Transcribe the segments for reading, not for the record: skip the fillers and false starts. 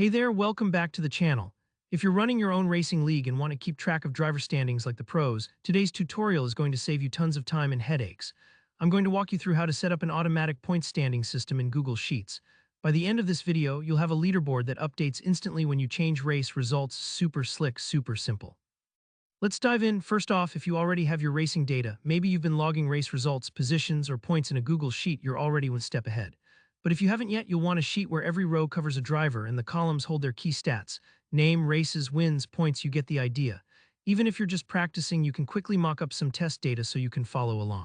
Hey there, welcome back to the channel. If you're running your own racing league and want to keep track of driver standings like the pros, today's tutorial is going to save you tons of time and headaches. I'm going to walk you through how to set up an automatic point standing system in Google Sheets. By the end of this video, you'll have a leaderboard that updates instantly when you change race results. Super slick, super simple. Let's dive in. First off, if you already have your racing data, maybe you've been logging race results, positions, or points in a Google Sheet, you're already one step ahead. But if you haven't yet, you'll want a sheet where every row covers a driver and the columns hold their key stats. Name, races, wins, points, you get the idea. Even if you're just practicing, you can quickly mock up some test data so you can follow along.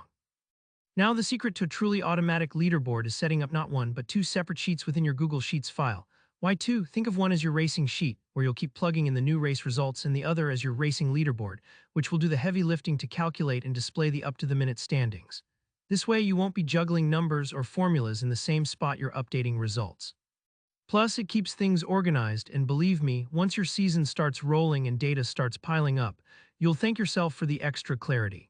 Now, the secret to a truly automatic leaderboard is setting up not one, but two separate sheets within your Google Sheets file. Why two? Think of one as your racing sheet, where you'll keep plugging in the new race results, and the other as your racing leaderboard, which will do the heavy lifting to calculate and display the up-to-the-minute standings. This way, you won't be juggling numbers or formulas in the same spot you're updating results. Plus, it keeps things organized, and believe me, once your season starts rolling and data starts piling up, you'll thank yourself for the extra clarity.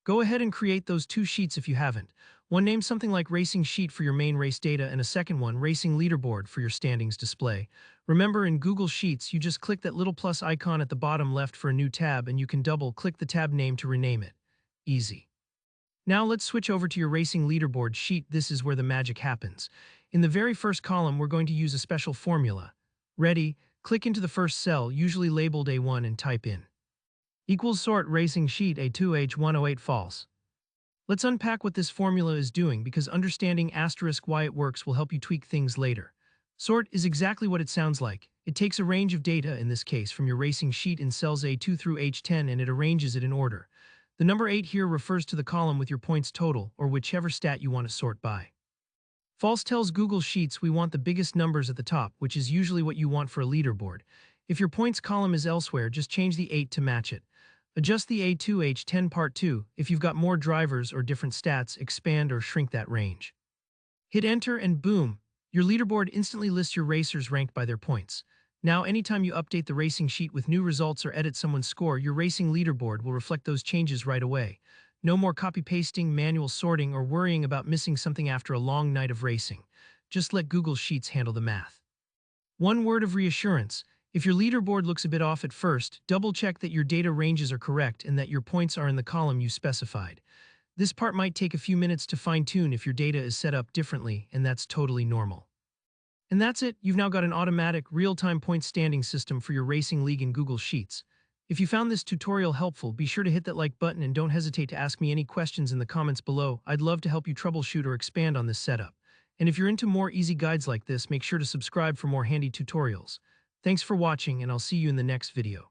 Go ahead and create those two sheets if you haven't. One named something like Racing Sheet for your main race data and a second one, Racing Leaderboard, for your standings display. Remember, in Google Sheets, you just click that little plus icon at the bottom left for a new tab, and you can double-click the tab name to rename it. Easy. Now let's switch over to your Racing Leaderboard sheet. This is where the magic happens. In the very first column, we're going to use a special formula. Ready? Click into the first cell, usually labeled A1, and type in equals sort Racing Sheet A2 H108 false. Let's unpack what this formula is doing, because understanding why it works will help you tweak things later. Sort is exactly what it sounds like. It takes a range of data, in this case from your racing sheet, in cells A2 through H10, and it arranges it in order. The number 8 here refers to the column with your points total, or whichever stat you want to sort by. False tells Google Sheets we want the biggest numbers at the top, which is usually what you want for a leaderboard. If your points column is elsewhere, just change the 8 to match it. Adjust the A2 H10 part 2. If you've got more drivers or different stats, expand or shrink that range. Hit enter and boom, your leaderboard instantly lists your racers ranked by their points. Now, anytime you update the racing sheet with new results or edit someone's score, your racing leaderboard will reflect those changes right away. No more copy-pasting, manual sorting, or worrying about missing something after a long night of racing. Just let Google Sheets handle the math. One word of reassurance: if your leaderboard looks a bit off at first, double-check that your data ranges are correct and that your points are in the column you specified. This part might take a few minutes to fine-tune if your data is set up differently, and that's totally normal. And that's it. You've now got an automatic, real-time point standing system for your racing league in Google Sheets. If you found this tutorial helpful, be sure to hit that like button and don't hesitate to ask me any questions in the comments below. I'd love to help you troubleshoot or expand on this setup. And if you're into more easy guides like this, make sure to subscribe for more handy tutorials. Thanks for watching, and I'll see you in the next video.